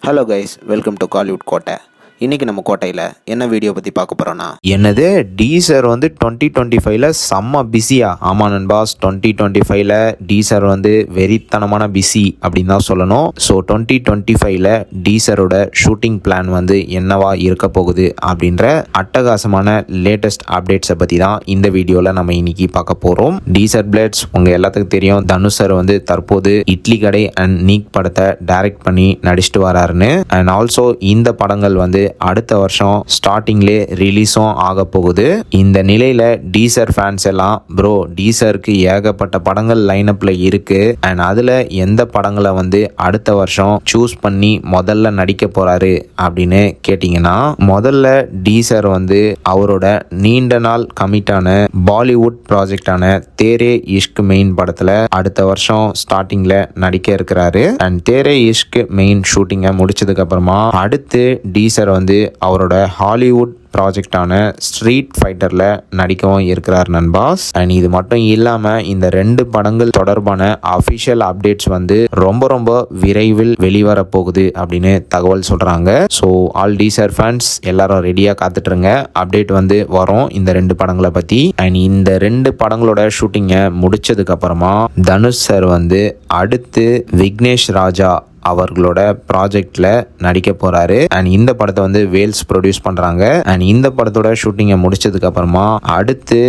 Hello guys, welcome to Kollywood கோட்டை. இன்றைக்கி நம்ம கோட்டையில் என்ன வீடியோ பற்றி பார்க்க போகிறோன்னா, என்னது டீசர் வந்து 2025ல செம்ம பிஸியா? ஆமாம் நண்பாஸ், 2025ல டீசர் வந்து வெறித்தனமான பிஸி அப்படின்னு தான் சொல்லணும். ஸோ 2025ல டீசரோட ஷூட்டிங் பிளான் வந்து என்னவா இருக்க போகுது அப்படின்ற அட்டகாசமான லேட்டஸ்ட் அப்டேட்ஸை பற்றி தான் இந்த வீடியோவில் நம்ம இன்னைக்கு பார்க்க போகிறோம். டீசர் பிளேட்ஸ் உங்கள் எல்லாத்துக்கும் தெரியும், தனுஷ் சார் வந்து தற்போது இட்லி கடை அண்ட் நீக் படத்தை டைரக்ட் பண்ணி நடிச்சிட்டு வராருன்னு. அண்ட் ஆல்சோ இந்த படங்கள் வந்து அடுத்த வருஷம் ஸ்டார்டிங்லே ரிலீஸும் ஆக போகுது. இந்த நிலையில டீசர் ஃபேன்ஸ் எல்லாம், ப்ரோ டீசருக்கு ஏகப்பட்ட படங்கள் லைனப்ல இருக்கு அண்ட் அதுல எந்த படங்களை வந்து அடுத்த வருஷம் சூஸ் பண்ணி முதல்ல நடிக்க போறாரு அப்படின்னு கேட்டீங்கன்னா, முதல்ல டீசர் வந்து அவரோட நீண்ட நாள் கமிட்டான பாலிவுட் ப்ராஜெக்டான தேரே இஷ்க் மெயின் படத்துல அடுத்த வருஷம் ஸ்டார்டிங்ல நடிக்க இருக்கிறாரு. அண்ட் தேரே இஷ்க் மெயின் ஷூட்டிங்கை முடிச்சதுக்கு அப்புறமா அடுத்து டீசர் வந்து அவரோட ஹாலிவுட் ப்ராஜெக்டான ஸ்ட்ரீட் ஃபைட்டரில் நடிக்கவும் இருக்கிறார் நண்பாஸ். அண்ட் இது மட்டும் இல்லாமல் இந்த 2 படங்கள் தொடர்பான அஃபிஷியல் அப்டேட்ஸ் வந்து ரொம்ப விரைவில் வெளிவர போகுது அப்படின்னு தகவல் சொல்கிறாங்க. ஸோ ஆல் டீசர் ஃபேன்ஸ் எல்லாரும் ரெடியாக காத்துட்ருங்க, அப்டேட் வந்து வரும் இந்த 2 படங்களை பற்றி. அண்ட் இந்த 2 படங்களோட ஷூட்டிங்கை முடிச்சதுக்கு அப்புறமா தனுஷ் சார் வந்து அடுத்து விக்னேஷ் ராஜா அவர்களோட ப்ராஜெக்ட்ல நடிக்க போறாரு. அண்ட் இந்த படத்தை வந்து வேல்ஸ் ப்ரொடியூஸ் பண்றாங்க. அண்ட் இந்த படத்தோட ஷூட்டிங்கை முடிச்சதுக்கு அப்புறமா அடுத்து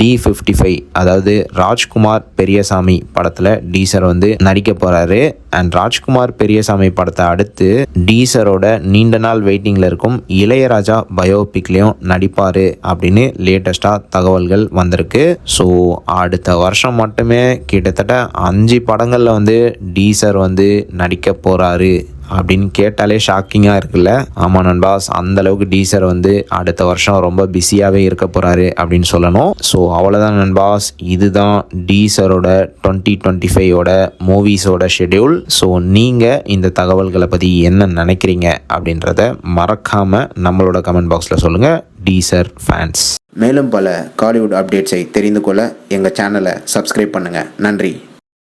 D55 அதாவது ராஜ்குமார் பெரியசாமி படத்துல டீசர் வந்து நடிக்க போறாரு. அண்ட் ராஜ்குமார் பெரியசாமி படத்தை அடுத்து டீசரோட நீண்ட நாள் வெயிட்டிங்ல இருக்கும் இளையராஜா பயோபிக்லயும் நடிப்பாரு அப்படின்னு லேட்டஸ்டா தகவல்கள் வந்திருக்கு. ஸோ அடுத்த வருஷம் மட்டுமே கிட்டத்தட்ட 5 படங்கள்ல வந்து டீசர் வந்து நடிக்க போறாரு அப்படின்னு கேட்டாலே ஷாக்கிங்காக இருக்குல்ல? ஆமாம் நண்பாஸ், அந்த அளவுக்கு டீசர் வந்து அடுத்த வருஷம் ரொம்ப பிஸியாகவே இருக்க போகிறாரு அப்படின்னு சொல்லணும். ஸோ அவ்வளோதான் நண்பாஸ், இதுதான் டீசரோட 2025ஓட மூவிஸோட ஷெட்யூல். ஸோ நீங்கள் இந்த தகவல்களை பற்றி என்ன நினைக்கிறீங்க அப்படின்றத மறக்காமல் நம்மளோட கமெண்ட் பாக்ஸில் சொல்லுங்கள் டீசர் ஃபேன்ஸ். மேலும் பல காலிவுட் அப்டேட்ஸை தெரிந்து கொள்ள எங்கள் சேனலை சப்ஸ்கிரைப் பண்ணுங்கள். நன்றி.